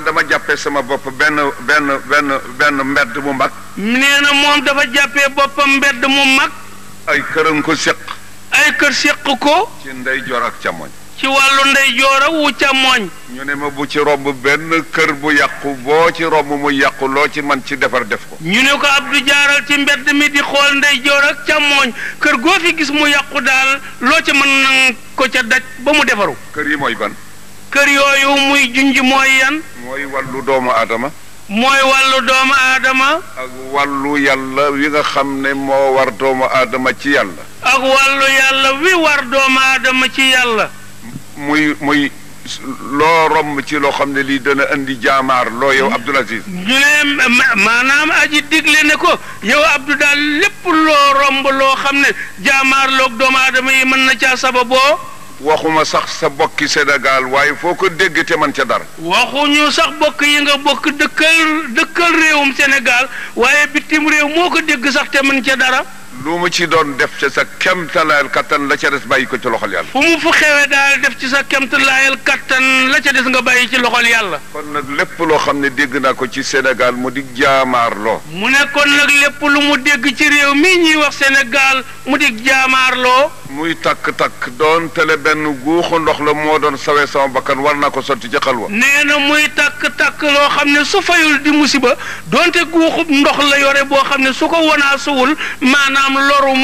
dama jàppee sama bopp benn mbedd mu mag. nee na moom dafa jàppee boppam mbedd mu mag. ay këram ko séq. ay kër séq ko. ci ndeyjoor ak càmmoñ. ci wàllu ndeyjoor ak wu càmmoñ. ñu ne ma bu ci romb benn kër bu yàqu boo ci romb mu yàqu loo ci man ci defar def ko. ñu ne ko Abdou jaaral ci mbedd mi di xool ndeyjoor ak càmmoñ kër goo fi gis mu yàqu daal loo ca mën na ko ca daj ba mu defaru. kër yi mooy ban. kër yooyu muy junj mooy yan. mooy wàllu doomu aadama. mooy wàllu doomu aadama. ak wàllu yàlla wi nga xam ne moo war doomu aadama ci yàlla. ak wàllu yàlla wi war doomu aadama ci yàlla. muy loo romb ci loo xam ne lii dana indi jaamaar loo yow Abdoul Aziz. ñu ne maanaam aji digle ne ko yow Abdou daal lépp loo romb loo xam ne jaamaar loog doomu aadama yi mën na caa sababoo. waxuma sax sa bokki Sénégal waaye foo ko dégg te man ca dara. waxuñu sax bokk yi nga bokk dëkkal réewum Sénégal waaye bitim réew moo ko dégg sax te man ca dara. lu mu ci doon def ci sa kemtalaayal kattan la ca des bàyyi ko ci loxol yàlla. fu mu fu xewee daal def ci sa kemtalaayal kattan la ca des nga bàyyi ci loxol yàlla. kon nag lépp loo xam ne dégg naa ko ci Sénégal mu di jaamaarloo. mu ne kon nag lépp lu mu dégg ci réew mi ñuy wax Sénégal mu di jaamaarloo. muy takk-takk doon tele benn guuxu ndox la moo doon sawee sama bakkan war naa ko sotti ci xalwa. nee na muy takk-takk loo xam ne su fayul di musiba doonte guuxub ndox la yore boo xam ne su ko wanaasuwul maanaam loru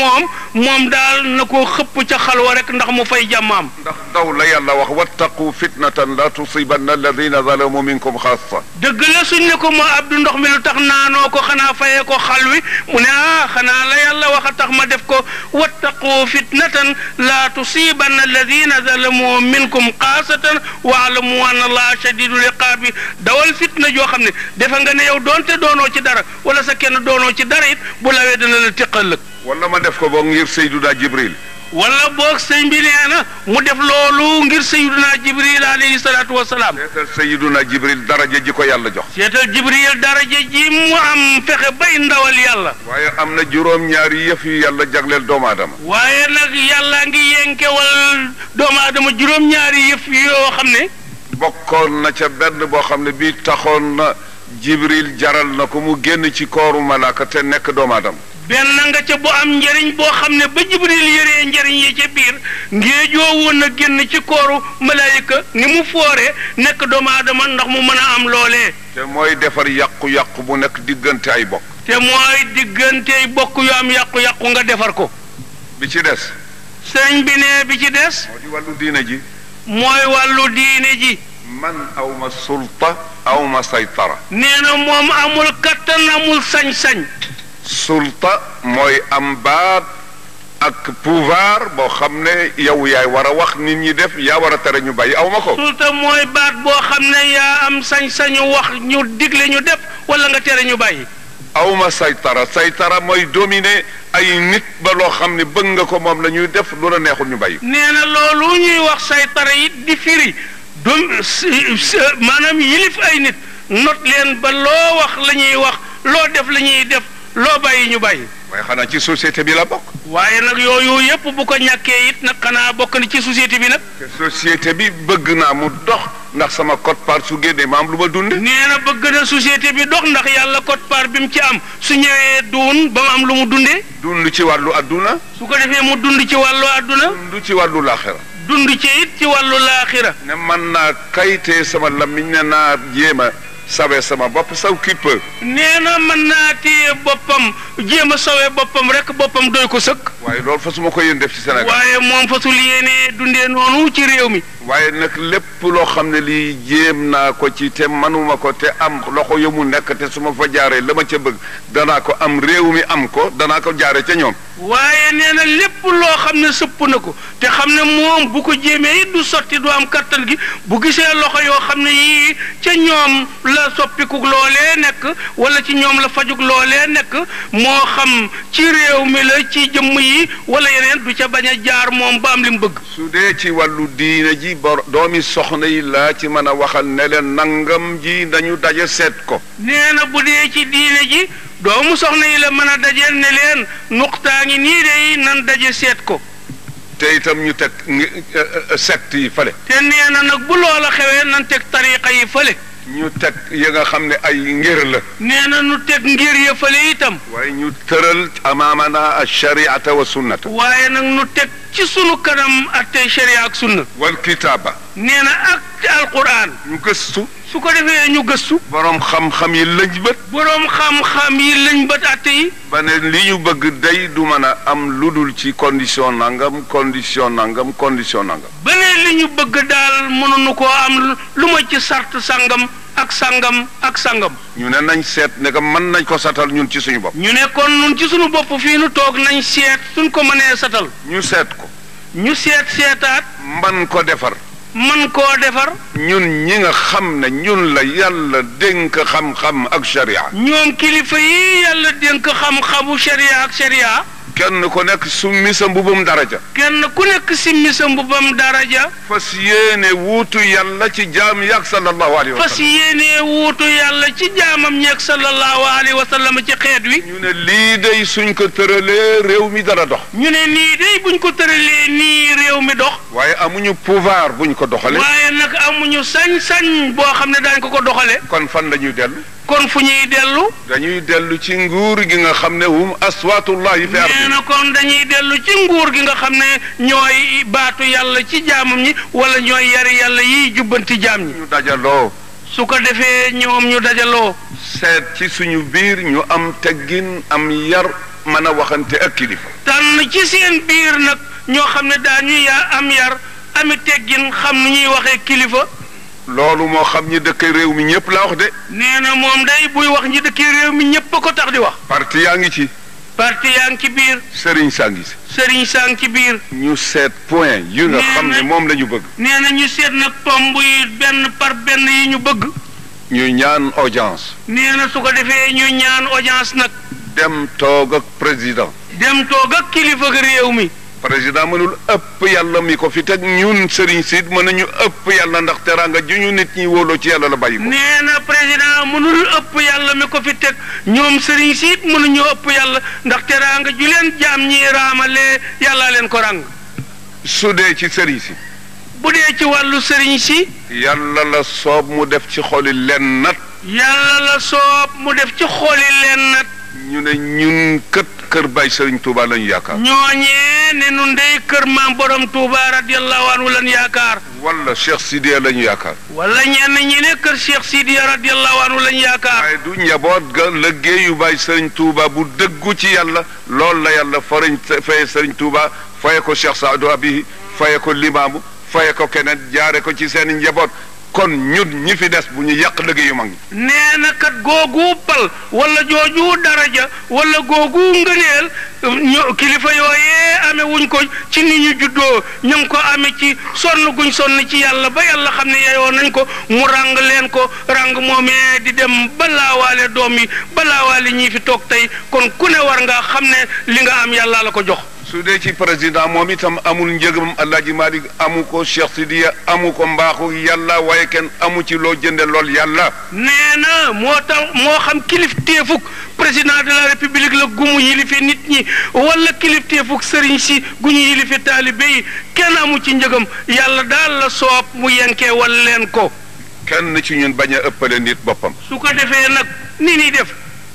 moom daal na ko xëpp ca xalwa rek ndax mu fay jàmmaam. ndax daw la yàlla wax wattaqu fitnatan la tusibanna alladina zalamu minkum xaassa. dëgg la suñ ne ko moo Abdou ndox mi lu tax naanoo ko xanaa fayee ko xal wi mu ne xanaa la yàlla wax a tax ma def ko wattaqu fitnatan la tusibanna alladina zalamu minkum xaasatan waalamu anna allaha shadidul iqaabi dawal fitna joo xam ne defe nga ne yow doonte doonoo ci dara wala sa kenn doonoo ci dara it bu lawee dana la tiqal. wala ma def ko boog ngir Seydina Jibril. wala boog sëñ bi nee na mu def loolu ngir Seydina Jibril alayhi salaatu wa salaam. seetal Seydina Jibril daraja ji ko yàlla jox. seetal Jibril daraja ji mu am fexe bay ndawal yàlla. waaye am na juróom-ñaari yëf yu yàlla jagleel doomu aadama. waaye nag yàlla ngi yenkewal doomu aadama juróom-ñaari yëf yoo xam ne. bokkoon na ca benn boo xam ne bii taxoon na Jibril jaral na ko mu génn ci kooru malaaka te nekk doomu aadama. benn nga ca bu am njëriñ boo xam ne ba Jibril yëree njëriñ yi ca biir ngéejoo woon na génn ci kooru malaayika ni mu foore nekk doomu aadama ndax mu mën a am loolee. te mooy defar yàqu-yàqu bu nekk diggante ay bokk. te mooy diggante ay bokk yu am yàqu-yàqu nga defar ko. bi ci des. sëñ bi ne bi ci des. moo di wàllu diine ji. mooy wàllu diine ji. man awma sulta awma saytara. nee na moom amul kattan amul sañ-sañ. sulta mooy am baat ak pouvoir boo xam ne yow yaay war a wax nit ñi def yaa war a tere ñu bàyyi aw ma ko. sulta mooy baat boo xam ne yaa am sañ-sañu wax ñu digle ñu def wala nga tere ñu bàyyi. aw ma saytara mooy dominer ay nit ba loo xam ne bëgg nga ko moom la ñuy def lu la neexul ñu bàyyi. nee na loolu ñuy wax saytara it di firi maanaam yilif ay nit not leen ba loo wax la ñuy wax loo def la ñuy def. loo bàyyi ñu bàyyi. waaye xanaa ci société bi la bokk. waaye nag yooyu yëpp bu ko ñàkkee it nag xanaa bokk na ci société bi nag. te société bi bëgg naa mu dox ndax sama quote-part su génnee ma am lu ma dund. nee na bëgg na société bi dox ndax yàlla quote-part bi mu ci am su ñëwee duun ba mu am lu mu dundee. dund ci wàllu adduna. su ko defee mu dund ci wàllu adduna. dund ci wàllu laaxira. dund ci it ci wàllu laaxira. ne man naa kayitee sama lamiñ ne naa jéema. sawe sama bopp saw qui peut. nee na mën naa téye boppam jéem a sawee boppam rek boppam doy ko sëkk. waaye loolu fasuma ko yéen def ci Sénégal. waaye moom fasul yéene dundee noonu ci réew mi. waaye nag lépp loo xam ne lii jéem naa ko ci te manuma ko te am loxo yu mu nekk te su ma fa jaaree la ma ca bëgg danaa ko am réew mi am ko danaa ko jaare ca ñoom. waaye nee na lépp loo xam ne sëpp na ko te xam ne moom bu ko jéemee it du sotti du am kattan gi bu gisee loxo yoo xam ne yii ca ñoom la soppikuk loolee nekk wala ci ñoom la fajug loolee nekk moo xam ci réew mi la ci jëmm yi wala yeneen du ca bañ a jaar moom ba am li mu bëgg. su dee ci wàllu diine ji doomi soxna yi laa ci mën a waxal ne leen nangam ji nañu daje seet ko. nee na bu dee ci diine ji doomu soxna yi la mën a dajeel ne leen nuqtaa ngi nii de nan daje seet ko. te itam ñu teg secte yi fële. te nee na nag bu loola xewee nan teg tariqa yi fële. ñu teg yi nga xam ne ay ngir la. nee na nu teg ngir ya fële itam. waaye ñu tëral amaamana ashariata wa sunnata. waaye nag nu teg ci sunu kanam attey sharia ak sunna. wal kitaaba. nee na ak alquran. ñu gëstu. su ko defee ñu gëstu. borom xam-xam yi lëñ bët. borom xam-xam yi lëñ bët atte yi. ba ne li ñu bëgg day du mën a am lu dul ci condition nangam condition nangam condition nangam. ba ne li ñu bëgg daal mënuñu koo am lu ma ci sart sangam ak sangam ak sangam. ñu ne nañ seet ne que mën nañ ko satal ñun ci suñu bopp. ñu ne kon ñun ci suñu bopp fii nu toog nañ seet suñ ko mënee satal. ñu seet ko. ñu seetaat. man ko defar. man koo defar. ñun ñi nga xam ne ñun la yàlla dénk xam-xam ak sharia. ñoom kilifa yi yàlla dénk xam-xamu sharia ak sharia. kenn ku nekk summi sa mbubum daraja. kenn ku nekk simmi sa mbubam daraja. fas yéene wuutu yàlla ci jaam yaag sallallahu alayhi wa sallam. fas yéene wuutu yàlla ci jaamam ñeeg sallallahu alayhi wa sallam ci xeet wi. ñu ne lii day suñ ko tëralee réew mi dana dox. ñu ne nii day buñ ko tëralee nii réew mi dox. waaye amuñu pouvoir buñ ko doxalee. waaye nag amuñu sañ-sañ boo xam ne daañ ko doxalee. kon fan la ñuy dellu. kon fu ñuy dellu. dañuy dellu ci nguur gi nga xam ne hum aswaatullahi fi ardi. nee na kon dañuy dellu ci nguur gi nga xam ne ñooy baatu yàlla ci jaamam ñi wala ñooy yari yàlla yiy jubbanti jaam ñi. ñu dajaloo. su ko defee ñoom ñu dajaloo. seet ci suñu biir ñu am teggin am yar mën a waxante ak kilifa. tànn ci seen biir nag ñoo xam ne daañu am yar ami teggin xam nu ñuy waxee kilifa. loolu moo xam ñi dëkk réew mi ñëpp laa wax de. nee na moom day buy wax ñi dëkk réew mi ñëpp a ko tax di wax. parti yaa ngi ci. parti yaa ngi ci biir. sëriñ saa ngi si. sëriñ saa ngi ci biir. ñu seet point yu nga xam ne moom la ñu bëgg. nee na ñu seet nag tomb yi benn par benn yi ñu bëgg. ñu ñaan audience. nee na su ko defee ñu ñaan audience nag. dem toog ak président. dem toog ak kilifa ak réew mi. président mënul ëpp yàlla mi ko fi teg ñun sëriñ siit mën nañu ëpp yàlla ndax teraanga ju ñu nit ñi wóoloo ci yàlla la bàyyi ko. nee na président mënul ëpp yàlla mi ko fi teg ñoom sëriñ siit mënuñoo ëpp yàlla ndax teraanga ju leen jaam ñi raamalee yàllaa leen ko ràng. su dee ci sëriñ si. bu dee ci wàllu sëriñ si. yàlla la soob mu def ci xoli leen nat. yàlla la soob mu def ci xoli leen nat. ñu ne ñun kër Baay Sëriñ Touba lañu yaakaar. ñooñee ne nun dey kër maam borom Touba radiyallahu anhu lañu yaakaar. wala Cheikh Sidiya lañu yaakaar. wala ñenn ñi ne kër Cheikh Sidiya radiyallahu anhu lañu yaakaar. waaye du njaboot ga liggéeyu Baay Sëriñ Touba bu dëggu ci yàlla loolu la yàlla faye Sëriñ Touba faye ko Cheikh Saadu Abihi faye ko Limaamu faye ko keneen jaare ko ci seen njaboot. kon ñun ñi fi des bu ñu yàq liggéeyu mag ñi. nee na kat googu pal wala jooju daraja wala googu ngëneel kilifa yooyee amee wuñ ko ci ni ñu juddoo ñu ngi ko amee ci sonn guñ sonn ci yàlla ba yàlla xam ne yeyoo nañ ko mu ràng leen ko ràng moomee di dem balaawaale doom yi balaawaale ñii fi toog tey kon ku ne war nga xam ne li nga am yàlla la ko jox. su dee ci président moom itam amul njëgam Alaaji Malik amu ko Cheikh Sidiya amu ko mbaaxu yàlla waaye kenn amu ci loo jënde lool yàlla. nee na moo tax moo xam kilifteefuk président de la république la gumu yilife nit ñi wala kilifteefuk sëriñ si gu ñu yilife taalibe yi kenn amu ci njëgam yàlla daal la soob mu yenkee wal leen ko. kenn ci ñun bañ a ëppale nit boppam. su ko defee nag ni ñuy def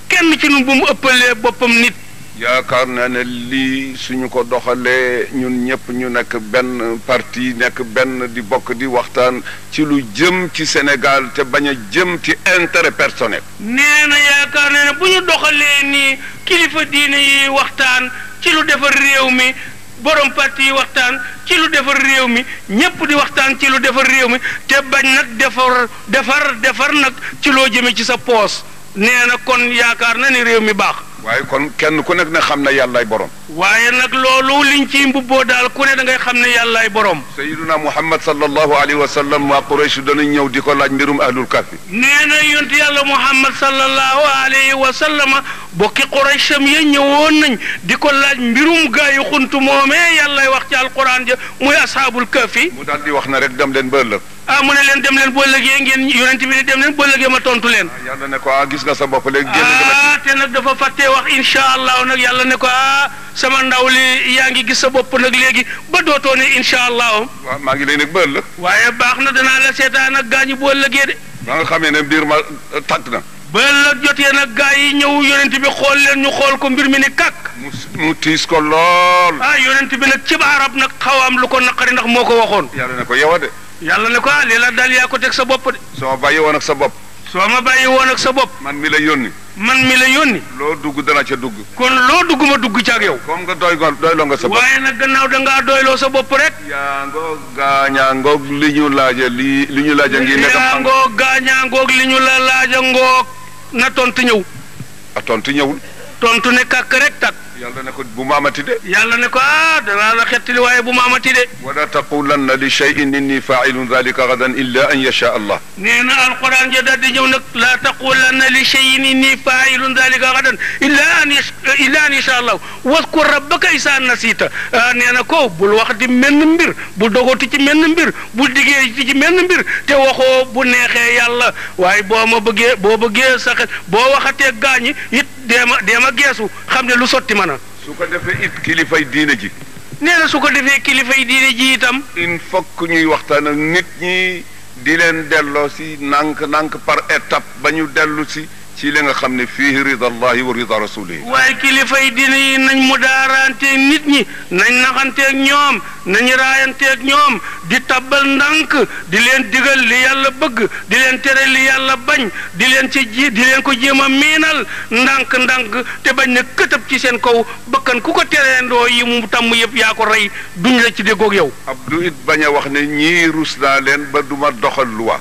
kenn ci ñun bu mu ëppalee boppam nit. yaakaar naa ne lii suñu ko doxalee ñun ñëpp ñu nekk benn parti nekk benn di bokk di waxtaan ci lu jëm ci Sénégal te bañ a jëm ci intérêt personnel. nee na yaakaar naa ne bu ñu doxalee nii kilifa diine yi waxtaan ci lu defar réew mi borom parti yi waxtaan ci lu defar réew mi ñëpp di waxtaan ci lu defar réew mi te bañ nag defar nag ci loo jëme ci sa poos nee na kon yaakaar na ni réew mi baax. waaye kon kenn ku nekk ne xam na yàllaay borom. waaye nag loolu liñ ci mbubboo daal ku ne da ngay xam ne yàllaay borom. Sayyiduna Muhammad sallallahu alayhi wa sallam waa Quraysh danañ ñëw di ko laaj mbirum ahlul kahfi. nee na yonent yàlla Muhammad sallallahu alayhi wa sallam bokki Quraysham ya ñëwoon nañ di ko laaj mbirum gaa yi xuntu moomee yàllay wax ci alquran ja muy ashaabul kahfi. mu daal di wax na rek dem leen ba ëllëg. mu ne leen dem leen boo ëllëgee ngeen yonent bi ne dem leen boo ëllëgee ma tontu leen. yàlla ne ko gis nga sa bopp léegi. te nag dafa fàttee wax incha allah nag yàlla ne ko sama ndaw li yaa ngi gis sa bopp nag léegi ba dootoo ne incha allah. waaw maa ngi lay nekk ba ëllëg. waaye baax na danaa la seetaan ak gaañu boo ëllëgee de. ba nga xamee ne mbir ma tàgg na. ba ëllëg jotee nag gaa yi ñëw yonent bi xool leen ñu xool ko mbir mi ni kàkk. mu tiis ko lool. yonent bi nag ci arab nag xaw am lu ko naqari ndax moo ko waxoon. yàlla ne ko yow a de. yàlla ne ko lii la daal yaa ko teg sa bopp de. soo ma bàyyi woon ak sa bopp. soo ma bàyyi woon ak sa bopp. man mi la yónni. man mi la yónni. loo dugg dana ca dugg. kon loo dugg ma dugg ca ak yow. comme nga doyloo nga sa bopp. waaye nag gannaaw da ngaa doyloo sa bopp rek. yaa ngoog gaañaa ngoog li ñu laaja li ñu laaja ngi nekk. yaa ngoog gaañaa ngoog li ñu la laaja ngoog na tontu ñëw. tontu ñëwul. tontu ne kàkk rek tak. yàlla ne ko bu ma amati de. yàlla ne ko danaa la xettali waaye bu ma amati de. wala taqulanna li shay'in inni fa'ilun dhalika gadan illa an yasha Allah. nee na alquran ja daal di ñëw nag laa taqulanna li shay'in inni fa'ilun dhalika gadan illa an yasha Allah wadkur rabbaka isa nasita. nee na ko bul wax di menn mbir bul dogoti ci menn mbir bul diggee ci menn mbir te waxoo bu neexee yàlla waaye boo bëggee sa xel boo waxatee gaañi it deema geesu xam ne lu sotti man su ko defee it kilifay diine ji. nee na su ko defee kilifay diine ji itam. il faut que ñuy waxtaan ak nit ñi di leen delloo si nànk par étape ba ñu dellu si ci li nga xam ne fii ridallahi wa rida rasulihi. waaye kilifay diine yi nañ mu daaranteeg nit ñi nañ naxanteeg ñoom nañ raayanteeg ñoom di tabbal ndànk di leen digal li yàlla bëgg di leen tere li yàlla bañ di leen ko jéem a miinal ndànk te bañ na këtëb ci seen kaw bakkan ku ko tereendoo yi mu tàmm yëpp yaa ko rey duñ la ci déggoog yow. Abdou it bañ a wax ne ñii rus naa leen ba duma doxal luwa.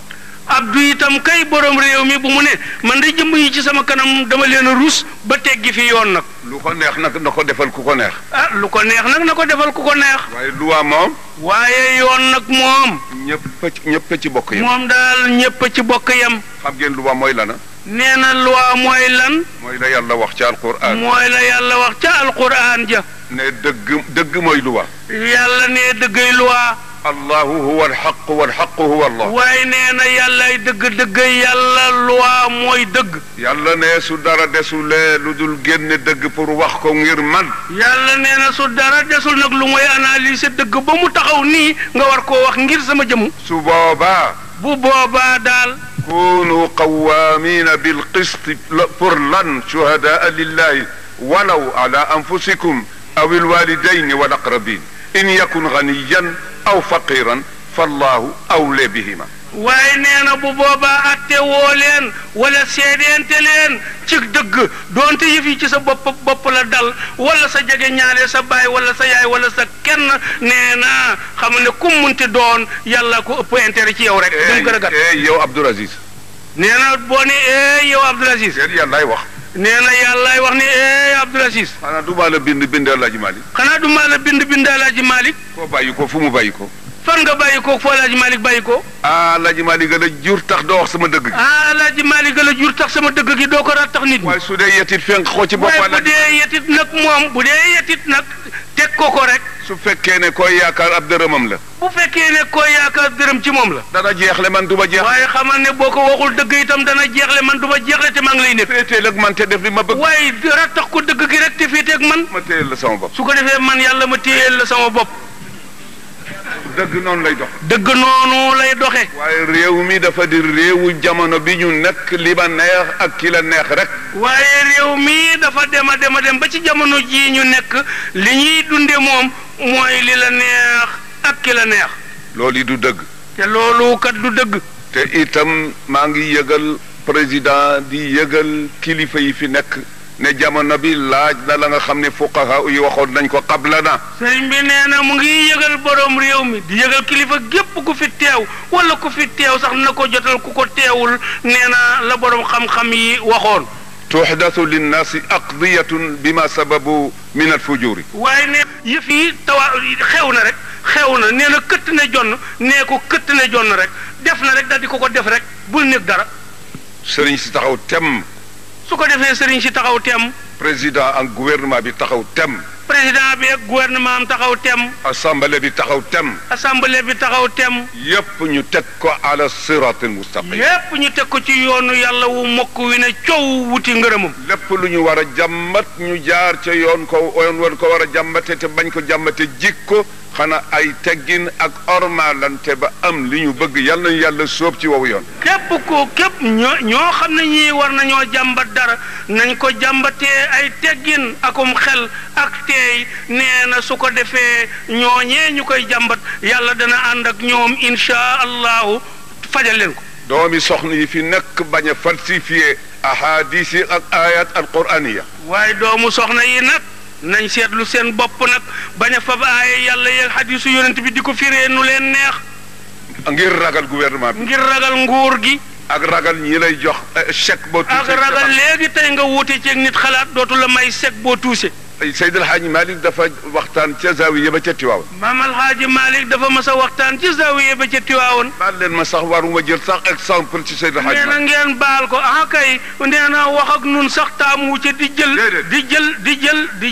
Abdou itam kay borom réew mi bu mu ne man de jëmm yi ci sama kanam dama leen a rus ba teggi fi yoon nag. lu ko neex nag na ko defal ku ko neex. lu ko neex nag na ko defal ku ko neex. waaye luwa moom. waaye yoon nag moom. ñëpp ci bokk yam. moom daal ñëpp ci bokk yam. xam ngeen luwa mooy lana. nee na luwa mooy lan. mooy la yàlla wax ca alquran. mooy la yàlla wax ca alquran ja. ne dëgg mooy luwa. yàlla ne dëggay luwa. allahu huwa alxaq walxaqu huwa allah. waaye nee na yàllay dëgg yàlla luwa mooy dëgg. yàlla ne su dara desulee lu dul génne dëgg pour wax ko ngir man. yàlla nee na su dara desul nag lu mooy analyser dëgg ba mu taxaw nii nga war koo wax ngir sama jëmm. su boobaa. bu boobaa daal. kunu qawwaamina bilqisti pour lan shuhadaa lillahi walaw ala anfusikum aw alwalidayni wal aqrabin in yakun ganiyan aw faqiran fallahu awle bihima. waaye nee na bu boobaa atte woo leen wala seedeente leen ci dëgg doonte yëf yi ci sa bopp la dal wala sa jege ñaale sa baay wala sa yaay wala sa kenn nee na xam ne ku munti doon yàlla ko ëpp intérêt ci yow rek. dem gën a gàtt yow Abdoul Aziz. nee na boo ne yow Abdoul Aziz. yàllaay wax. nee na yàllaay wax ne Abdoul Aziz. xanaa du maa la bind Alaaji Malik. xanaa du maa la bind Alaaji Malik. koo bàyyi ko fu mu bàyyi ko. fan nga bàyyi ko foo Alaaji Malik bàyyi ko. Alaaji Malik la jur tax doo wax sama dëgg gi. Alaaji Malik la jur tax sama dëgg gi doo ko rattax nit ñi. waaye su dee yetit fenk ko ci bopp. waaye bu dee yetit nag moom bu dee yetit nag teg ko rek. su fekkee ne koy yaakaar ab dërëmam la. bu fekkee ne koy yaakaar dërëm ci moom la. dana jeexle man du ma jeex. waaye xamal ne boo ko waxul dëgg itam dana jeexle man du ma jeexle te maa ngi lay nekk. féeteel ak man te def li ma bëgg. waaye rattax ko dëgg gi rek te féeteeg man. ma téyel la sama bopp. su ko defee man yàlla ma téyel la sama bopp. dëgg noonu lay dox. dëgg noonu lay doxe. waaye réew mi dafa di réewu jamono bi ñu nekk li ma neex ak ki la neex rek. waaye réew mi dafa dem ba ci jamono jii ñu nekk li ñuy dunde moom mooy li la neex ak ki la neex. loolu yi du dëgg. te loolu kat du dëgg. te itam maa ngi yëgal président di yëgal kilifa yi fi nekk ne jamono bi laaj na la nga xam ne fuqaha yi waxoon nañ ko qablana. sëriñ bi nee na mu ngi yëgal borom réew mi di yëgal kilifa gépp ku fi teew wala ku fi teew sax na ko jotal ku ko teewul nee na la borom xam-xam yi waxoon. tuhdathu linnaasi aqdiyatun bima sababu min alfujuri. waaye ne yëf yi xew na rek xew na nee na këtt ne jonn nee ko këtt ne jonn rek def na rek daal di ko def rek bul nekk dara. sëriñ si taxaw tem. su ko defee sëriñ si taxaw tem. président ak gouvernement bi taxaw tem. président bi ak gouvernement am taxaw tem. assemblée bi taxaw tem. assemblée bi taxaw tem. yépp ñu teg ko ala siratil mustaqim. yépp ñu teg ko ci yoonu yàlla wu mokk wi ne coow wuti ngërëmam. lépp lu ñu war a jàmmat ñu jaar ca yoon ko war a jàmmate te bañ ko jàmmate jikko xanaa ay teggin ak ormalante ba am li ñu bëgg yàlla nañu yàlla sóob ci wowu yoon. képp ñoo xam ne ñii war nañoo jàmbat dara nañ ko jàmbatee ay teggin akum xel ak teey nee na su ko defee ñooñee ñu koy jàmbat yàlla dana ànd ak ñoom insha allahu fajal leen ko. doomi soxna yi fi nekk bañ a falsifié ahadis yi ak ayat alquraniya. waaye doomu soxna yi nag nañ seetlu seen bopp nag bañ a fab aaya yàlla yeeg hadisu yonent bi di ko firee nu leen neex. ngir ragal gouvernement bi. ngir ragal nguur gi. ak ragal ñi lay jox chèque boo tuuse. ak ragal léegi tey nga wuute ceeg nit xalaat dootu la may chèque boo tuuse. Seydil Hadji Malick dafa waxtaan ca zawiya ba ca Tiwaawoon. Maam El Hadji Malick dafa mas a waxtaan ci zawiya ba ca Tiwaawoon. baal leen ma sax waruma jël sax exemple ci Seydil Hadji Malick. nee na ngeen baal ko kay nee na wax ak nun sax taamu ci di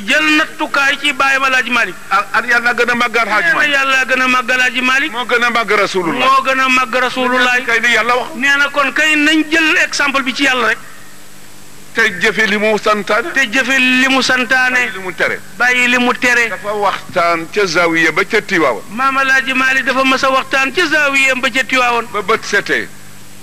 jël nattukaay ci bàyyi ma El Hadji Malick. ak yàlla gën a màgg Hadji Malick. nee na yàlla gën a màgg El Hadji Malick. moo gën a màgg rasulullah. moo gën a màgg rasulullah. kay li yàlla wax. nee na kon kay nañ jël exemple bi ci yàlla rek. te jëfe li mu santaane. te jëfe li mu santaane. li mu tere. bàyyi li mu tere. dafa waxtaan ca zawiya ba ca Tiwaawoon. Maam El Hadji Malick dafa mas a waxtaan ca zawiya ba ca Tiwaawoon. ba bët setee.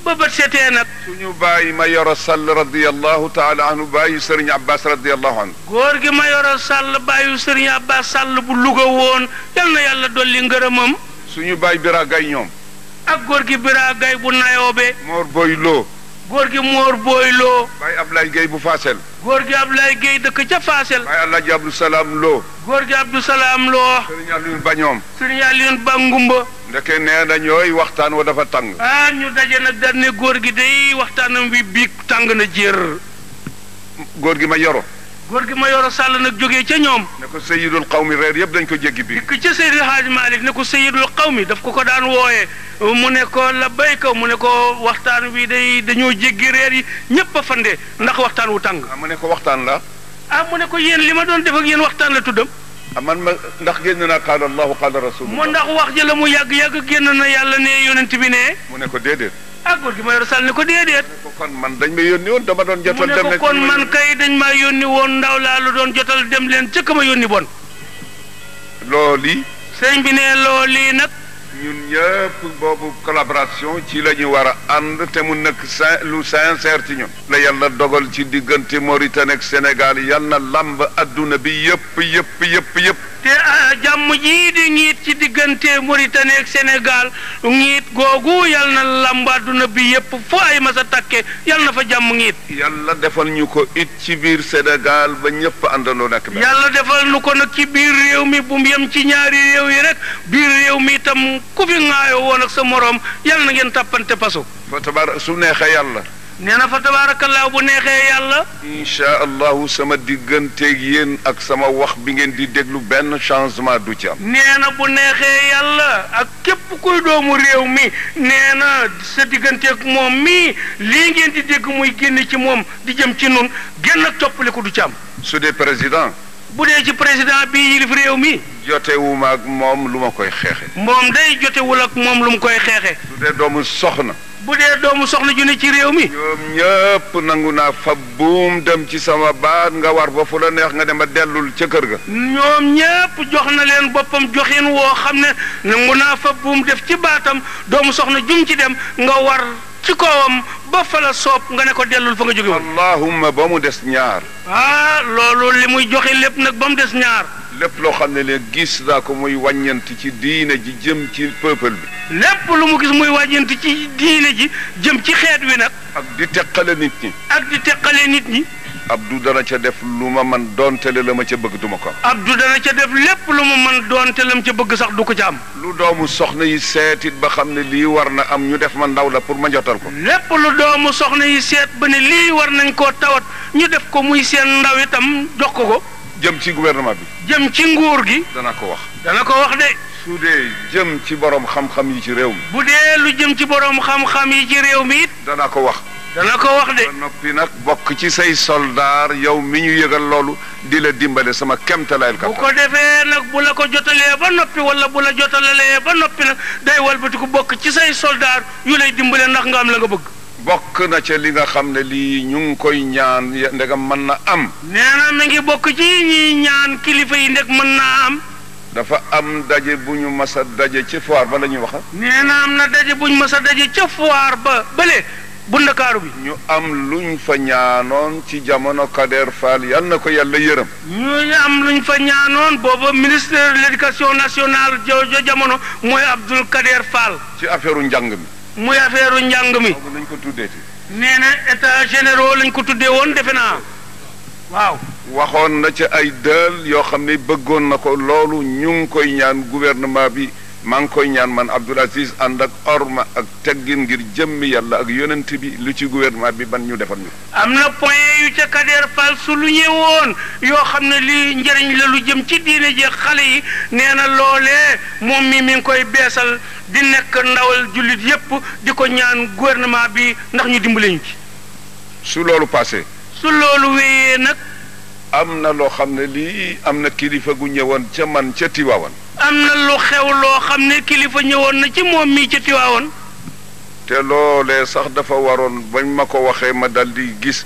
ba bët setee nag. suñu bàyyi ma yoro sall radiyallahu taala anhu bàyyi Sëriñ Abbas radiyallahu anhu. góor gi ma yoro sall bàyyi Sëriñ Abbas sall bu Louga woon yal na yàlla dolli ngërëmam. suñu bàyyi Bira Gay ñoom. ak góor gi Bira Gay bu Nayoobe. Mor Boy Lo. góor gi Mor Boy Lo. Baye Ablaye Gueye bu Faasel. góor gi Ablaye Gueye dëkk ca Faasel. Baye Alaaji Abdou Salaam Lo. góor gi Abdou Salaam Lo. Sëriñ Alioune Ba ñoom. Sëriñ Alioune Ba Ngumba. ndeke nee na ñooy waxtaan wa dafa tàng. ñu daje nag daal ne góor gi day waxtaanam bi biig tàng na jër. góor gi ma yoro. góor gi ma yoro sàll nag jógee ca ñoom. ne ko Seyyidul Qawmi reer yëpp dañ ko jéggi bi. dikk ca Seydil Hadji Malick ne ko Seyyidul Qawmi daf ko daan wooyee mu ne ko labbayka mu ne ko waxtaan wi day dañoo jéggi reer yi ñëpp a fande ndax waxtaan wu tàng. mu ne ko waxtaan la. mu ne ko yéen li ma doon def ak yéen waxtaan la tuddam. man ma ndax génn naa qaala Allahu qaala Rasulullah. mu ndax wax ji la mu yàgg génn na yàlla ne yonent bi ne. mu ne ko déedéet. góor gi ma yoro sàll ne ko déedéet. kon man dañ ma yónni woon dama doon jotal dem. mu ne ko kon man kay dañ maa yónni woon ndaw laa lu doon jotal dem leen ca ka ma yónni bon. loolu. sëñ bi ne loolu nag. ñun ñëpp boobu collaboration ci la ñu war a ànd te mu nekk lu sincère ci ñun. la yàlla dogal ci diggante Mauritanie ak Sénégal yal na lamb adduna bi yëpp. te jàmm jii di ngiit ci diggante Mauritanie ak Sénégal ngiit googu yal na lamb adduna bi yëpp fu ay masa takke yal na fa jàmm ngiit. yàlla defal ñu ko it ci biir Sénégal ba ñëpp àndandoo nekk benn. yàlla defal ñu ko nag ci biir réew mi bu mu yem ci ñaari réew yi rek biir réew mi itam ku fi ŋaayoo woon ak sa moroom yal na ngeen tàppante paso. fa tabaar su neexee yàlla. nee na fa tabaarakallaa bu neexee yàlla. incha allahu sama digganteeg yéen ak sama wax bi ngeen di déglu benn changement du ci am. nee na bu neexee yàlla ak képp kuy doomu réew mi nee na sa digganteeg moom mii lii ngeen di dégg muy génn ci moom di jëm ci nun génn ak toppaliku du ci am. su dee président. bu dee ci président bi yilif réew mi. jotewuma ak moom lu ma koy xeexe. moom day jotewul ak moom lu mu koy xeexe. su dee doomu soxna. bu dee doomu soxna ju ne ci réew mi. ñoom ñëpp nangu naa fa buum dem ci sama baat nga war ba fu la neex nga dem a dellul ca kër ga. ñoom ñëpp jox na leen boppam joxin woo xam ne nangu naa fa buum def ci baatam doomu soxna jum ci dem nga war ci kawam ba fa la soob nga ne ko dellul fa nga jóge woon. allahumma ba mu des ñaar. loolu li muy joxe lépp nag ba mu des ñaar. lépp loo xam ne leen gis naa ko muy wàññanti ci diine ji jëm ci peuple bi. lépp lu mu gis muy wàññanti ci diine ji jëm ci xeet wi nag. ak di teqale nit ñi. ak di teqale nit ñi. Abdou dana ca def lu ma man doontele la ma ca bëgg duma ko am. Abdou dana ca def lépp lu mu mën doonte lam ca bëgg sax du ko ca am. lu doomu soxna yi seetit ba xam ne lii war na am ñu def ma ndaw la pour ma jotal ko. lépp lu doomu soxna yi seet ba ne lii war nañ koo tawat ñu def ko muy seen ndaw itam jox ko. jëm ci gouvernement bi. jëm ci nguur gi. dana ko wax. dana ko wax de. su dee jëm ci borom xam-xam yi ci réew mi. bu dee lu jëm ci borom xam-xam yi ci réew mi it. dana ko wax. dana ko wax de. ba noppi nag bokk ci say soldaar yow mi ñu yëgal loolu di la dimbale sama kemtalaayal kattan. bu ko defee nag bu la ko jotalee ba noppi wala bu la jotalalee ba noppi nag day walbatiku bokk ci say soldaar yu lay dimbale ndax nga am la nga bëgg. bokk na ca li nga xam ne lii ñu ngi koy ñaan ndegam mën na am. nee na mi ngi bokk ci ñi ñaan kilifa yi ndeg mën naa am. dafa am daje bu ñu mas a daje ci foire ba la ñuy wax. nee na am na daje bu ñu mas a daje ca foire ba bële bu Ndakaaru bi. ñu am luñ fa ñaanoon ci jamono Kader Fall yal na ko yàlla yërëm. ñu am luñ fa ñaanoon booba ministre de l'éducation nationale joojo jamono mooy Abdoul Kader Fall. ci affaire njàng mi. muy affaire njàng mi. boobu nañ ko tuddeeti. nee na état généraux lañ ko tuddee woon defe naa waaw. waxoon na ca ay dël yoo xam ne bëggoon na ko loolu ñu ngi koy ñaan gouvernement bi maa ngi koy ñaan man Abdoul Aziz ànd ak orma ak teggin ngir jëmmi yàlla ak yonent bi lu ci gouvernement bi ban ñu defal ñu. am na point yu ca Kader Fall su lu ñëwoon yoo xam ne lii njëriñ la lu jëm ci diine ji xale yi nee na loolee moom mi ngi koy beesal di nekk ndawal jullit yépp di ko ñaan gouvernement bi ndax ñu dimbale ñu ci. su loolu passé. su loolu wéyee nag. am na loo xam ne lii am na kilifa gu ñëwoon ca man ca Tiwaawan. am na lu xew loo xam ne kilifa ñëwoon na ci moom mii ca Tiwaawan. te loolee sax dafa waroon bañ ma ko waxee ma dal di gis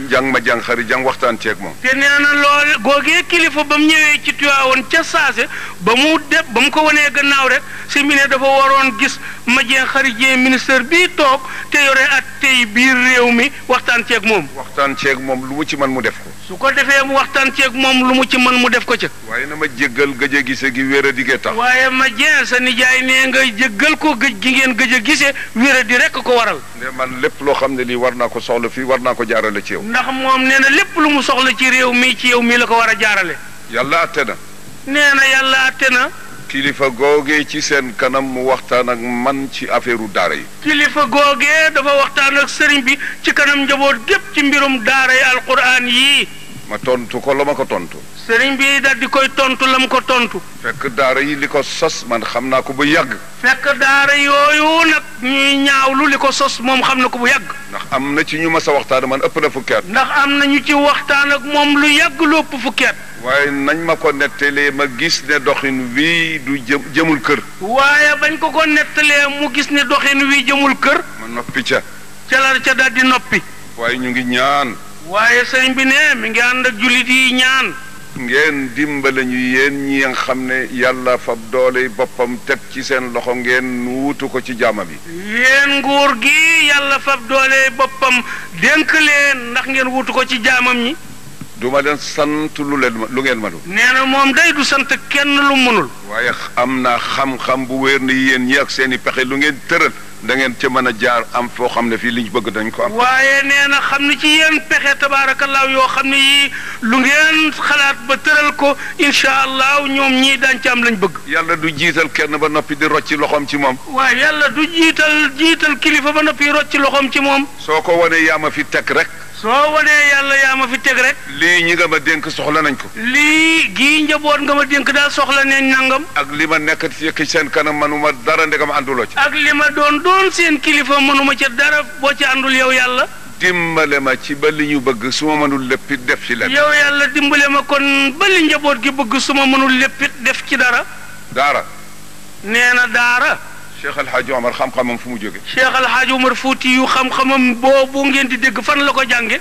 jàng ma jàng xari jàng waxtaan ceeg moom. te nee na lool googee kilifa ba mu ñëwee ci Tiwaawan ca saase ba mu ko wanee gannaaw rek si mi ne dafa waroon gis ma jeen xari jeen ministre bii toog te yore at tey biir réew mi waxtaan ceeg moom. waxtaan ceeg moom lu mu ci man mu def ko. su ko defee mu waxtaan ceeg moom lu mu ci man mu def ko ca. waaye na ma jéggal gëj a gise gi wér a digee tax. waaye ma jeen sa nijaay nee nga jéggal ko gëj gi ngeen gëj a gise wér a di rek ko waral. ne man lépp loo xam ne lii war naa ko soxla fii war naa ko jaarale ci yow. ndax moom nee na lépp lu mu soxla ci réew mi ci yow mii la ko war a jaarale. yàlla atte na. nee na yàlla atte na. kilifa googee ci seen kanam mu waxtaan ak man ci affaire daara yi. kilifa googee dafa waxtaan ak sëriñ bi ci kanam njaboot gépp ci mbirum daara yi alquran yii. ma tontu ko la ma ko tontu. sëriñ bi daal di koy tontu la mu ko tontu. fekk daara yi li ko sos man xam naa ko bu yàgg. fekk daara yooyu nag ñuy ñaawlu li ko sos moom xam na ko bu yàgg. ndax am na ci ñu mas a waxtaan man ëpp na fukki at. ndax am na ñu ci waxtaan ak moom lu yàgg lu ëpp fukki at. waaye nañ ma ko nettalee ma gis ne doxin wii du jëmul kër. waaye bañ ko nettalee mu gis ne doxin wii jëmul kër. ma noppi ca. ca daal di noppi. waaye ñu ngi ñaan. waaye sëriñ bi ne mi ngi ànd ak jullit yi ñaan. ngeen dimbale ñu yéen ñi nga xam ne yàlla fab doole boppam teg ci seen loxo ngeen wuutu ko ci jaamam yi. yéen nguur gi yàlla fab doole boppam dénk leen ndax ngeen wuutu ko ci jaamam ñi. duma leen sant lu ngeen mënul. nee na moom day du sant kenn lu mënul. waaye am naa xam-xam bu wér ni yéen ñi ak seen i pexe lu ngeen tëral da ngeen ca mën a jaar am foo xam ne fii liñ bëgg dañ ko am. waaye nee na xam ne ci yéen pexe tabaarakallaahu yoo xam ne yii lu ngeen xalaat ba tëral ko incha allah ñoom ñii daañu ci am lañ bëgg. yàlla du jiital kenn ba noppi di rocci loxoom ci moom. waaye yàlla du jiital kilifa ba noppi rocci loxoom ci moom. soo ko wanee yaa ma fi teg rek. soo wanee yàlla yaa ma fi teg rek. lii ñi nga ma dénk soxla nañ ko. lii gii njaboot nga ma dénk daal soxla nañ nangam. ak li ma nekk ci seen kanam manuma dara ndegam ànduloo ci. ak li ma doon seen kilifa mënuma ca dara boo ci àndul yow yàlla. dimbale ma ci ba li ñu bëgg su ma mënul léppit def ci lenn. yow yàlla dimbale ma kon ba li njaboot gi bëgg su ma mënul léppit def ci dara. daara. nee na daara. Cheikh El Hadj Omar xam-xamam fu mu jóge. Cheikh El Hadj Omar Fouti yu xam-xamam boobu ngeen di dégg fan la ko jànge.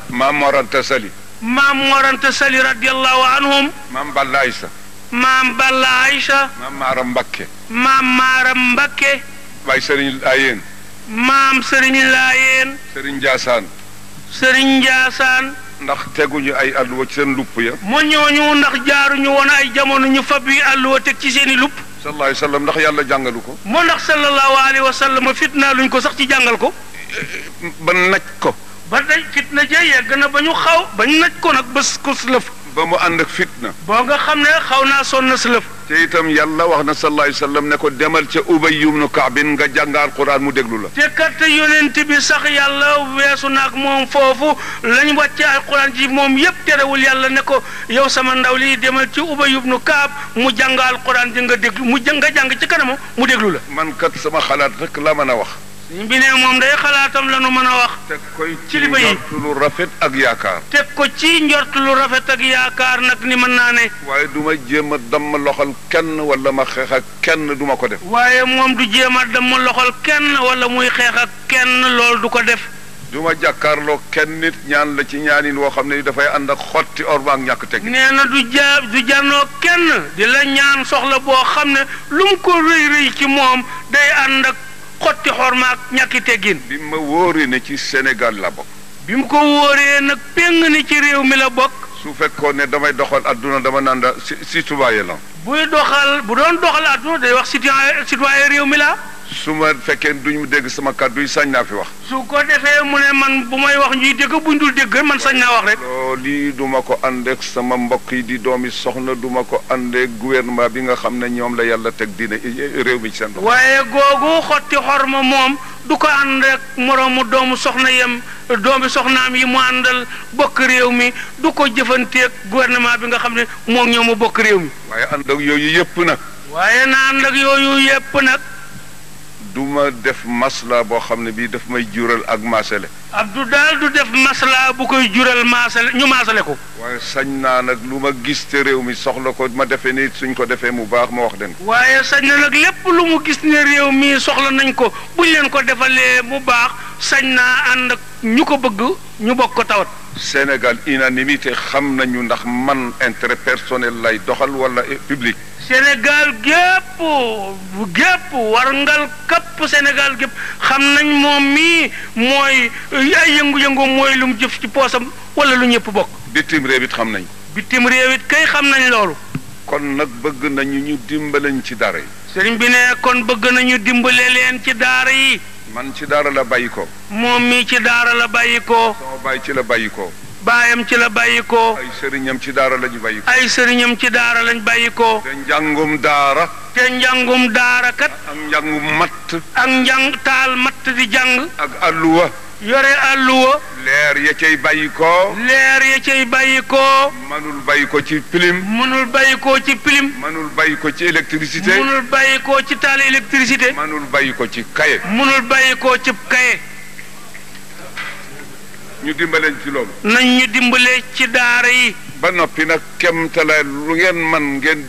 maam Mor Anta Sali. maam Mor Anta Sali radiyallahu anhum. maam Balla Aïssa. maam Balla Aïcha. maam Maaram Mbakke. maam Maaram Mbakke. Baay Serigne Laayeen. maam Serigne Laayeen. Serigne Ndiassane. Serigne Ndiassane. ndax teguñu ay alluwa ci seen lupp ya. mu ñooñu ndax jaaruñu woon ay jamono ñu fab yi alluwa teg ci seen i lupp. sallallahu alayhi wa sallam ndax yàlla jàngalu ko. moo ndax sallallahu alayhi wa sallam fitnaa luñ ko sax ci jàngal ko. ba naj ko ba tey fitna ja yegg na ba ñu xaw ba ñu naj ko nag bés ko si lëf. ba mu ànd ak fitna. boo nga xam ne xaw naa sonn si lëf. te itam yàlla wax na sallallahu alayhi wa sallam ne ko demal ca Ubay ibnu Kaabin nga jàngal Quraan mu déglu la. te kat yonent bi sax yàlla weesu naag moom foofu lañ wàcce ay Quraan ji moom yépp terewul yàlla ne ko yow sama ndaw lii demal ci Ubay ibnu Kaab mu jàngal Quraan ji nga déglu nga jàng ci kanam mu déglu la. man kat sama xalaat rek la mën a wax. bi ne moom day xalaatam la nu mën a wax. teg koy ci kilifa yi njort lu rafet ak yaakaar. teg ko ci njort lu rafet ak yaakaar nag ni mën naa ne. waaye du ma jéem a damm loxol kenn wala ma xeex ak kenn du ma ko def. waaye moom du jéem a damm loxol kenn wala muy xeex ak kenn loolu du ko def. du ma jàkkaarloo kenn nit ñaan la ci ñaanin woo xam ne dafay ànd ak xotti orma ak ñàkk teg. nee na du jànnoo kenn di la ñaan soxla boo xam ne lu mu ko rëy rëy ci moom day ànd ak xotti xorma ak ñàkki teggin. bi ma wóoree ne ci Sénégal la bokk. bi mu ko wóoree nag péng ni ci réew mi la bokk. su fekkoon ne damay doxal adduna dama naan da citoyen la. bu doon doxal adduna day wax citoyen réew mi la. su ma fekkee duñu dégg sama kàddu yi sañ naa fi wax. su ko defee mu ne man bu may wax ñuy dégg buñ dul dégg man sañ naa wax rek. lii du ma ko àndeek sama mbokk yi di doomi soxna du ma ko àndeek gouvernement bi nga xam ne ñoom la yàlla teg diine réew mi ci seen. waaye googu xotti xorma moom du ko ànd ak moroomu doomu soxna yem doomi soxnaam yi mu àndal bokk réew mi du ko jëfanteeg gouvernement bi nga xam ne moom ñoo ma bokk réew mi. waaye ànd ak yooyu yëpp nag. waaye na ànd ak yooyu yëpp nag. du ma def masla boo xam ne bii daf may jural ak maasale. Abdou daal du def masla bu koy jural maasale ñu maasale ko. waaye sañ naa nag lu ma gis te réew mi soxla ko ma defee ni suñ ko defee mu baax ma wax leen ko. waaye sañ na nag lépp lu mu gis ne réew mi soxla nañ ko buñ leen ko defalee mu baax sañ naa ànd ak ñu ko bëgg ñu bokk ko tawat. Sénégal unanimité xam nañu ndax man intérêt personnel lay doxal wala public. Sénégal gépp warngal kapp Sénégal gépp xam nañ moom mii mooy ay yëngu-yëngu mooy lu mu jëf ci poosam wala lu ñëpp bokk. bitim réew it xam nañ. bitim réew it kay xam nañ loolu. kon nag bëgg nañu ñu dimbalañ ci daara yi. sëriñ bi ne kon bëgg nañu dimbale leen ci daara yi. man ci daara la bàyyi ko. moom mii ci daara la bàyyi ko. sama baay ci la bàyyi ko. baayam ci la bàyyi ko. ay sëriñam ci daara lañu bàyyi ko. ay sëriñam ci daara lañ bàyyi ko. te njàngum daara. te njàngum daara kat. ak njàngum matt. ak njàng taal matt di jàng. ak alluwa. yore alluwa. leer ya cay bàyyi ko. leer ya cay bàyyi ko. manul bàyyi ko ci pilim. mënul bàyyi ko ci pilim. manul bàyyi ko ci électricité. mënul bàyyi ko ci taal électricité. manul bàyyi ko ci kaye. mënul bàyyi ko ci kaye. ñu dimbaleen ci loolu. nañ ñu dimbale ci daara yi. ba noppi nag kem talaay lu ngeen man ngeen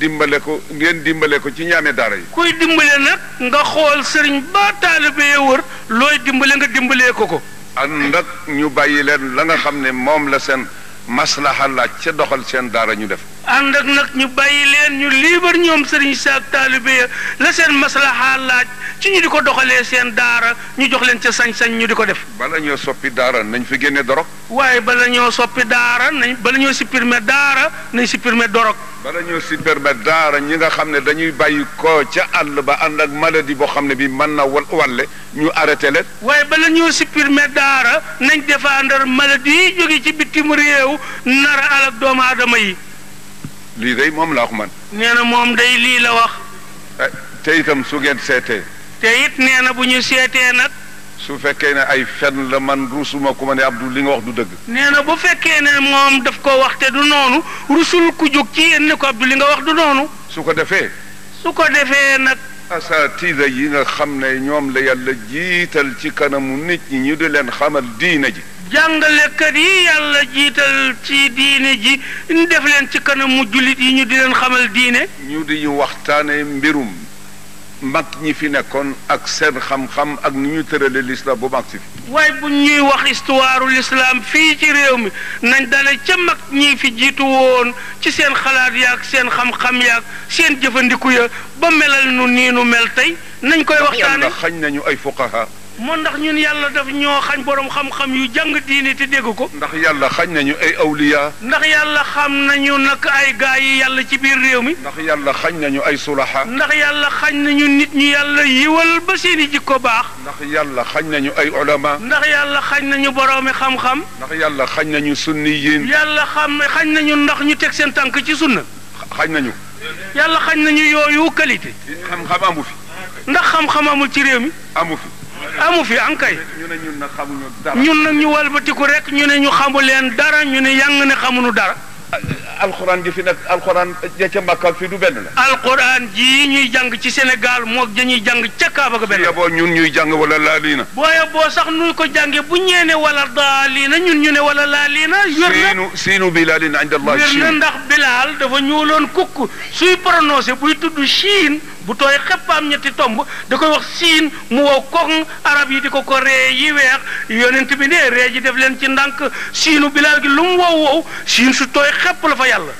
dimbale ko ci ñaame daara yi. kuy dimbale nag nga xool sëriñ ba taalibe ya wër looy dimbale nga dimbalee ko. ànd ak ñu bàyyi leen la nga xam ne moom la seen maslaha laaj ca doxal seen daara ñu def. ànd ak nag ñu bàyyi leen ñu liibar ñoom sëriñ saak taalibe ya la seen maslaha laaj ci ñu di ko doxalee seen daara ñu jox leen ca sañ-sañ ñu di ko def. bala ñoo soppi daara nañ fi génne dorog. waaye bala ñoo soppi daara bala ñoo supprimer daara nañ supprimer dorog. bala ñoo supprimer daara ñi nga xam ne dañuy bàyyi ko ca àll ba ànd ak maladie boo xam ne bi mën na wàlle ñu arrêté leen. waaye bala ñoo supprimer daara nañ défendre maladie yi jóge ci bitim réew nar a alak doomu aadama yi. lii day moom la wax man. nee na moom day lii la wax. te itam su ngeen seetee. te it nee na bu ñu seetee nag. su fekkee ne ay fen la man rusuma ku ma ne Abdou li nga wax du dëgg. nee na bu fekkee ne moom daf ko wax te du noonu rusul ku jóg ci yéen ne ko Abdou li nga wax du noonu. su ko defee. nag. asaatiida yi nga xam ne ñoom la yàlla jiital ci kanamu nit ñi ñu di leen xamal diine ji. jàngalekat yi yàlla jiital ci diine ji def leen ci kanamu jullit yi ñu di leen xamal diine. ñu di ñu waxtaane mbirum mag ñi fi nekkoon ak seen xam-xam ak ni ñu tërale l'islam bu mag si fi. waaye bu ñuy wax histoire l'islam fii ci réew mi nañ dale ca mag ñi fi jiitu woon ci seen xalaat yaag seen xam-xam yaag seen jëfandiku ya ba melal nu nii nu mel tey nañ koy waxtaane. yàlla xañ nañu ay fuqaha. moo ndax ñun yàlla daf ñoo xañ borom xam-xam yu jàng diine te dégg ko. ndax yàlla xañ nañu ay awliya. ndax yàlla xam nañu nag ay gaa yi yàlla ci biir réew mi. ndax yàlla xañ nañu ay sulaha. ndax yàlla xañ nañu nit ñu yàlla yiwal ba seeni jikko baax. ndax yàlla xañ nañu ay ulama. ndax yàlla xañ nañu boroomi xam-xam. ndax yàlla xañ nañu sunniyin. yàlla xañ nañu ndax ñu teg seen tànk ci sunna. xañ nañu. yàlla xañ nañu yooyu qualité. xam-xam amu fi. ndax xam-xam amul ci réew mi. amu fi. amu fi ankay. ñu ne ñun nag xamuñu dara. ñun nag ñu walbatiku rek ñu ne ñu xamu leen dara ñu ne yang ne xamuñu dara. alxuraan ji fi nag alxuraan ja ca Makka fii du benn la. alxuraan ji ñuy jàng ci Sénégal moog dañuy jàng ca Kaaba ga benn la. boo ñun ñuy jàng wala laaliina. booye boo sax nu ko jàngee bu ñeene wala daaliina ñun ñu ne wala laaliina. wér na siinu bilaalin inda allah. wér na ndax Bilaal dafa ñuuloon kukk suy prononcé buy tudd Chine bu tooy xeppaam ñetti tomb da koy wax siin mu wow koŋ arab yi di ko ree yi weex yonent bi ne ree ji def leen ci ndànk siinu Bilaal gi lu mu wow wow siin su tooy xepp la fa yàlla.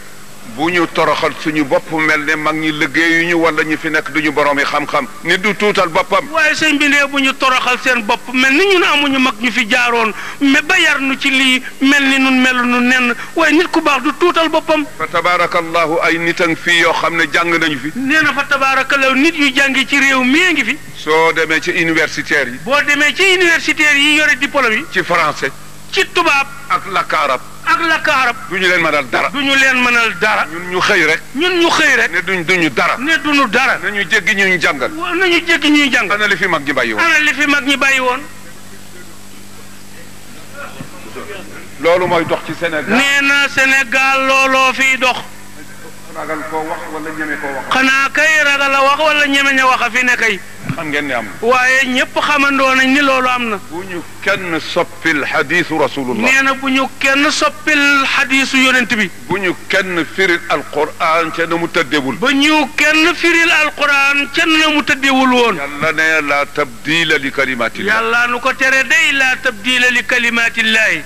bu ñu toroxal suñu bopp mel ne mag ñi liggéeyuñu wala ñu fi nekk duñu boroomi xam-xam nit du tuutal boppam. waaye sëñ bi ne bu ñu toroxal seen bopp mel ni ñun amuñu mag ñu fi jaaroon mais ba yar nu ci lii mel ni nun melu nu nenn waaye nit ku baax du tuutal boppam. fa tabaarakallahu ay nit a ngi fii yoo xam ne jàng nañu fi. nee na fa tabaarakallahu nit yu jàngi ci réew mi ngi fi. soo demee ci universitaires yi. boo demee ci universitaires yi yore diplôme yi. ci français. ci tubaab. ak làkk arab. ak làkk arab. du ñu leen mënal dara. du ñu leen mënal dara. ñun ñu xëy rek. ñun ñu xëy rek. ne duñu dara. ne duñu dara. nañu jéggi ñu jàngal. nañu jéggi ñuy jàng. ana li fi mag ñi bàyyi woon. ana li fi mag ñi bàyyi woon. loolu mooy dox ci Sénégal. nee na Sénégal looloo fiy dox. ragal koo wax wala ñeme koo wax. xanaa kay ragal a wax wala ñeme ña wax a fi ne kay. xam ngeen ne am na. waaye ñëpp xamandoo nañ ni loolu am na. bu ñu kenn soppil xadiisu rasulullah. nee na bu ñu kenn soppil xadiisu yonent bi. bu ñu kenn firil alquran ca na mu tëddewul. ba ñu kenn firil alquran ca na mu tëddewul woon. yàlla ne la tabdila li kalimatillah. yàlla nu ko tere day la tabdila li kalimatillahi.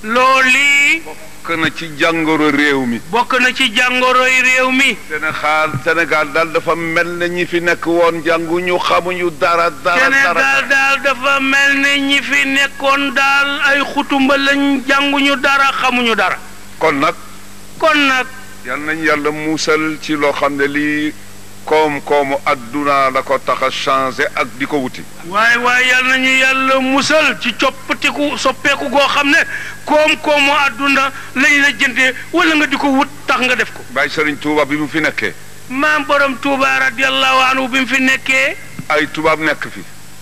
looli. bokk na ci jàngoro réew mi. bokk na ci jàngoroy réew mi. Sénégal daal dafa mel ne ñi fi nekk woon jànguñu xamuñu dara. Sénégal daal dafa mel ne ñi fi nekkoon daal ay xutumba lañ jànguñu dara xamuñu dara. kon nag. yal nañ yàlla muusal ci loo xam ne lii koom-koomu adduna la ko tax a changé ak di ko wuti. waaye yal nañu yàlla musal ci coppatiku soppeeku goo xam ne koom-koomu adduna lañ la jëndee wala nga di ko wut tax nga def ko. Baay Sëriñ Tuuba bi mu fi nekkee. maam borom Tuuba radiyallahu anhu bi mu fi nekkee.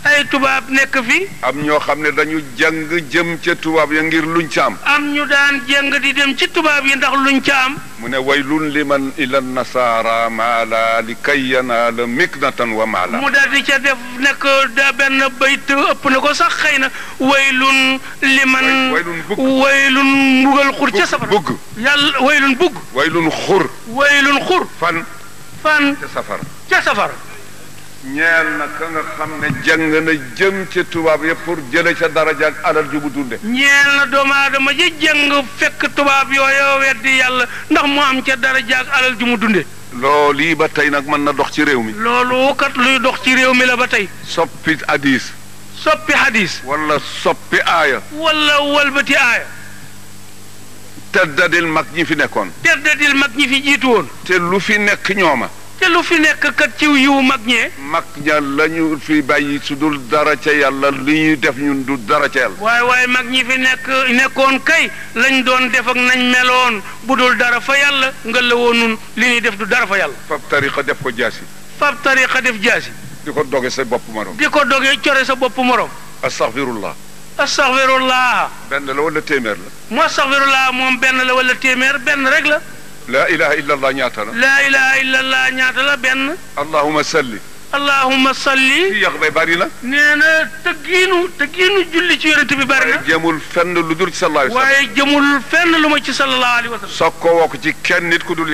ay tubaab nekk fi. am ñoo xam ne dañu jàng jëm ca tubaab ya ngir luñ ca am. am ñu daan jàng di dem ci tubaab yi ndax luñ ca am. mu ne waylun liman ila nasaara maala li kay yanaala miknatan wa maala. mu daal di ca def nekk da benn bayt ëpp na ko sax xëy na waylun liman. waylun mbugal xur ca safara. bugg yàlla waylun bugg. waylun xur. fan. ca safara. ñeel na ka nga xam ne jàng na jëm ca tubaab ya pour jële ca daraja ak alal ju mu dunde. ñeel na doomu aadama ji jàng fekk tubaab yooyu weddi yàlla ndax mu am ca daraja ak alal ju mu dunde. loolu yi ba tey nag mën na dox ci réew mi. loolu kat luy dox ci réew mi la ba tey. soppi hadis. wala soppi aaya. wala walbati aaya. teddadil mag ñi fi nekkoon. teddadil mag ñi fi jiitu woon. te lu fi nekk ñooma. te lu fi nekk kat ci yiw mag ñee. mag ña la ñu fi bàyyi su dul dara ca yàlla li ñuy def ñun du dara ca yàlla. waaye mag ñi fi nekkoon kay lañ doon def ak nañ meloon bu dul dara fa yàlla nga la woon nun li ñuy def du dara fa yàlla. fab tariqa def ko jaasi. di ko doge sa bopp morom. core sa bopp morom. astaghfirullah. benn la wala téeméer la. mu astaghfirullah moom benn la wala téeméer benn rek la. laa ilaha illallah ñaata la. laa ilaha illallah ñaata la benn. allahumma salli. fii yàq bay bari na. nee na tëggiinu julli ci yonent bi bari na. waaye jëmul fenn lu dul ci sallallahu alayhi wa sallam. waaye jëmul fenn lu ma ci sallallahu alayhi wa sallam. sakkoo woo ko ci kenn nit ku dul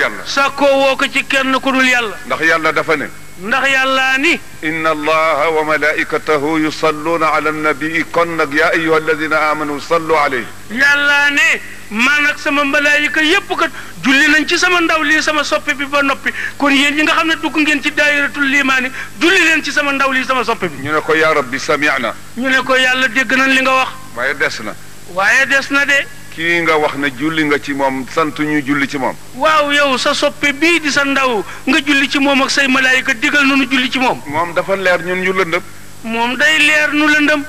yàlla. ndax yàlla dafa ne. ndax yàlla ni. inna allaha wa malaikatahu yusalluna ala nabii kon nag yaa ayyuha alladina amanu sallu alayhi. yàlla ne. man ak sama malaayika yépp kat julli nañ ci sama ndaw lii sama soppe bi ba noppi kon yéen ñi nga xam ne dugg ngeen ci daayiratul limaani julli leen ci sama ndaw lii sama soppe bi. ñu ne ko yaa rabbi sami'na. ñu ne ko yàlla dégg nañ li nga wax. waaye des na. waaye des na de. kii nga wax ne julli nga ci moom sant ñu julli ci moom. waaw yow sa soppe bii di sa ndaw nga julli ci moom ak say malaayika digal nañu julli ci moom. moom dafa leer ñun ñu lëndëm. moom day leer nu lëndëm.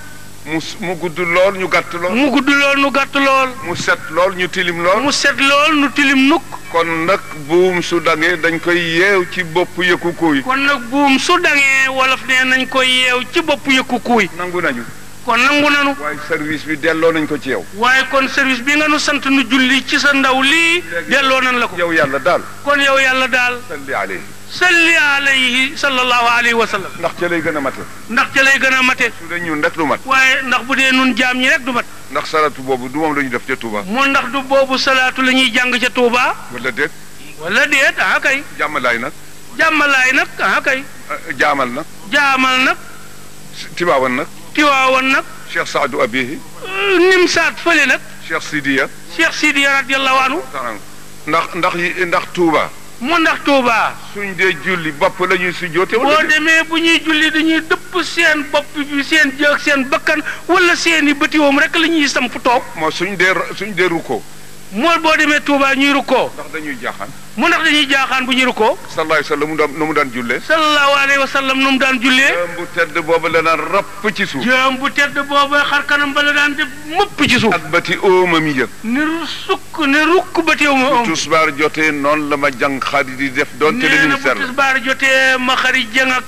mu gudd lool ñu gàtt lool. mu gudd lool nu gàtt lool. mu set lool ñu tilim lool. mu set lool nu tilim nukk. kon nag buum su dangee dañ koy yeew ci bopp yëkku kuuy. kon nag buum su dangee wolof nee nañ koy yeew ci bopp yëkku kuuy. nangu nañu. kon nangu nanu. waaye service bi delloo nañ ko ci yow. waaye kon service bi nga nu sant nu julli ci sa ndaw lii delloo nañ la ko. yow yàlla daal. kon yow yàlla daal. salli alayhi. salli alayhi sallallahu alayhi wa sallam. ndax ca lay gën a mate. ndax ca lay gën a mate. su dee ñun rek du mat. waaye ndax bu dee nun jaam ñi rek du mat. ndax salatu boobu du moom la ñu def ca Touba. mu ndax du boobu salaatu la ñuy jàng ca Touba. wala déet. wala déet ah kay. jàmmalaay nag. jàmmalaay nag ah kay. jaamal nag. jaamal nag. Tiwaawan nag. Tiwaawan nag. Cheikh Saadu Abihi. Nimsaat fële nag. Cheikh Sidiya. Cheikh Sidiya radiyallahu anhu. ndax Touba. mu ndax Touba. suñ dee julli bopp la ñuy sujjoote. boo demee bu ñuy julli dañuy dëpp seen bopp bi seen jëg seen bakkan wala seeni bëtiwoom rek la ñuy samp toog. moo suñ dee rukkoo. moo boo demee Touba ñuy rukkoo. ndax dañuy jaaxaan. mu ndax dañuy jaaxaan bu ñuy rukkoo. sallallahu alayhi wa sallam nu mu daan jullee. sallallahu alayhi wa sallam nu mu daan jullee. jëm bu tedd boobu la daan rapp ci suuf. jëm bu tedd boobu xar kanam ba la daan def mëpp ci suuf. ak bëti oomam yi yëg. ni rukk bëti oomam. tusbaar jotee noonu la ma jàng xarit di def doon télé ministère nee na bu tusbaar jotee ma xarit jàng ak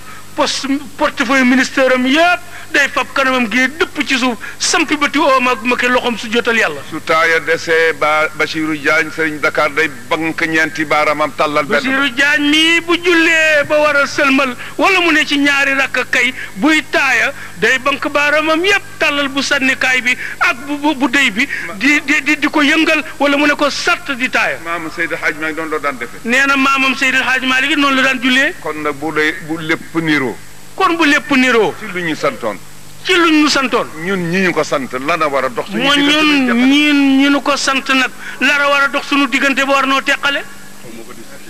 portefeuille ministère am yëpp day fab kanamam gi dëpp ci suuf sampi bëti oom ak ma ke loxoom su jotal yàlla. su taaya desee ba Bachirou Diagne sëriñ Dakar day bank ñeenti baaraamam tàllal benn. Bachirou Diagne mii bu jullee ba war a sëlmal wala mu ne ci ñaari rakk kay buy taaya day bank baaraamam yépp tàllal bu sànnikaay bi ak bu déy bi di ko yëngal wala mu ne ko sàtt di taaya. maam Seydi Hadj Malick noonu la daan defee. nee na maamam Seydi Hadj Malick noonu la daan jullee. kon nag bu lépp niroo. kon bu lépp niroo. ci lu ñu santoon. ci luñ ñu santoon. ñun ñi ñu ko sant lana war a dox. moo ñun ñu ko sant nag lara war a dox suñu diggante ba war noo teqale.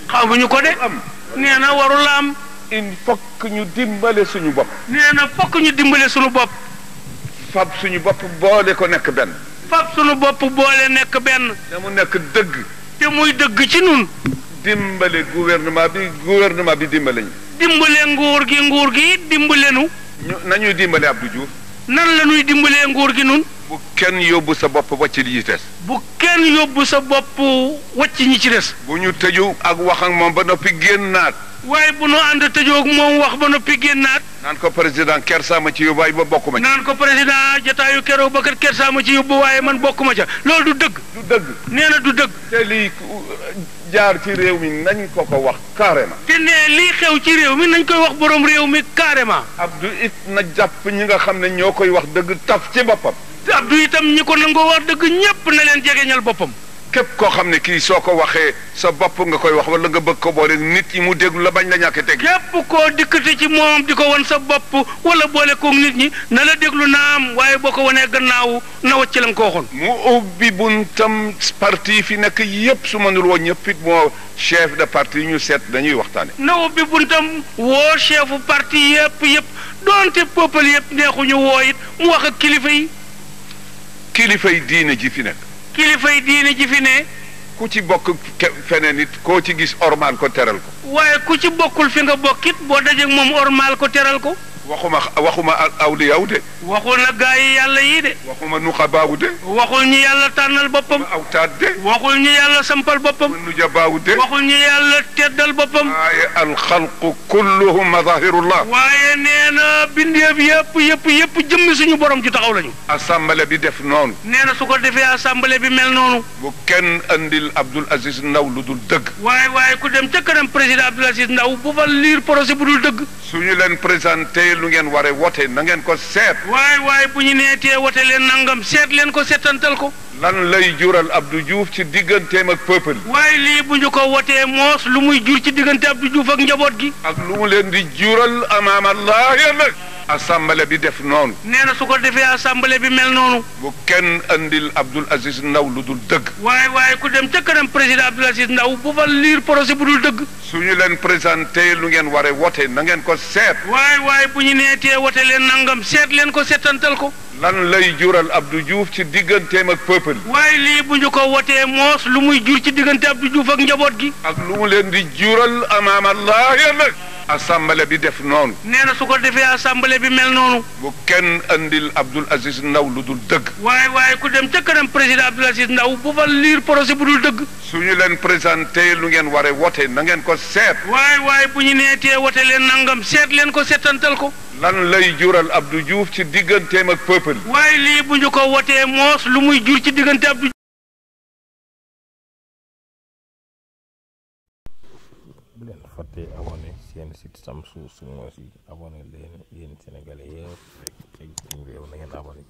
xamuñu ko de. nee na warul am. il faut que ñu dimbale suñu bopp. nee na fokk ñu dimbale suñu bopp. fab suñu bopp boole ko nekk benn. fab suñu bopp boole nekk benn. te mu nekk dëgg. te muy dëgg ci nun dimbale gouvernement bi dimbale ñu. dimbale nguur gi dimbale nu. nañuy dimbale Abdou Diouf. nan la ñuy dimbalee nguur gi nun. bu kenn yóbbu sa bopp wàcc li ci des. bu kenn yóbbu sa bopp wàcc ñi ci des. bu ñu tëju ak wax ak moom ba noppi génnaat. waaye bu nu ànd tëjoog moom wax ba noppi génnaat. naan ko président Kersa ma ci yóbbu waaye ba bokkuma ci. naan ko président jotaayu keroog ba kat Kersa ma ci yóbbu waaye man bokkuma ca loolu du dëgg. du dëgg. nee na du dëgg. te lii jaar ci réew mi nañ ko wax carrément. te ne lii xew ci réew mi nañ koy wax borom réew mi carrément. Abdou it na jàpp ñi nga xam ne ñoo koy wax dëgg taf ci boppam. te Abdou itam ñi ko nangoo wax dëgg ñépp na leen jegeñal boppam. képp koo xam ne kii soo ko waxee sa bopp nga koy wax wala nga bëgg ko boole nit ñi mu déglu la bañ la ñàkk teg. képp koo dikkati ci moom di ko wan sa bopp wala boole koog nit ñi na la déglu naam waaye boo ko wanee gannaaw na wacc la nga ko waxoon. mu ubbi buntam parti fi nekk yépp su mënul woon ñëpp it moo chef de parti ñu seet dañuy waxtaane. na ubbi buntam woo chefu parti yépp doonte peuple yépp neexuñu woo it mu wax ak kilifa yi. kilifa yi diine ji fi nekk. kilifay diine ji fi ne. ku ci bokk feneen nit koo ci gis ormaal ko teral ko. waaye ku ci bokkul fi nga bokkit boo dajeeg moom ormaal ko teral ko. waxuma awliyaw de. waxul na gaa yi yàlla yi de. waxuma nuxabaawu de. waxul ñi yàlla tànnal boppam. awtaat de. waxul ñi yàlla sampal boppam. nujabaawu de. waxul ñi yàlla teddal boppam. waaye alxalqu kulluhum mazahirullah. waaye nee na bindeef yëpp jëmmi suñu borom ci taxaw lañu. assemblée bi def noonu. nee na su ko defee assemblée bi mel noonu. bu kenn andil Abdoul Aziz Ndaw lu dul dëgg. waaye ku dem ca kanam président Abdoul Aziz Ndaw bu fa liir projet bu dul dëgg. suñu leen présenté lu ngeen waree wote na ngeen ko seet. waaye bu ñu neetee wote leen nangam seet leen ko seetantal ko. lan lay jural Abdou Diouf ci digganteem ak peuple. waaye lii bu ñu ko wotee moos lu muy jur ci diggante Abdou Diouf ak njaboot gi. ak lu mu leen di jural amaam Allah ëllëg. assemblée bi def noonu. nee na su ko defee assemblée bi mel noonu. bu kenn andil Abdoul Aziz Ndaw lu dul dëgg. waaye ku dem ca kanam président Abdoul Aziz Ndaw bu fa liir projet bu dul dëgg. su ñu leen présenté lu ngeen war a wote na ngeen ko seet. waaye bu ñu neetee wote leen nangam seet leen ko seetantal ko. lan lay jural Abdou Diouf ci digganteem ak peuple. waaye lii bu ñu ko wotee moos lu muy jur ci diggante Abdou Diouf ak njaboot gi. ak lu mu leen di jural amaam Allah ëllëg. assemblée bi def noonu. nee na su ko defee assemblée bi mel noonu. bu kenn andil Abdoul Aziz Ndaw lu dul dëgg. waaye ku dem ca kanam président Abdoul Aziz Ndaw bu fa liir projet bu dul dëgg. su ñu leen présenté lu ngeen war a wote na ngeen ko seet. waaye bu ñu neetee wote leen nangam seet leen ko seetantal ko. lan lay jural Abdou Diouf ci digganteem ak peuple. waaye lii bu ñu ko wotee moos lu muy jur ci diggante Abdou. bu leen fàtte abonné seen site Shamsu Sunna si abonné leen yéen sénégalais yëpp fekk ci réew na ngeen abonné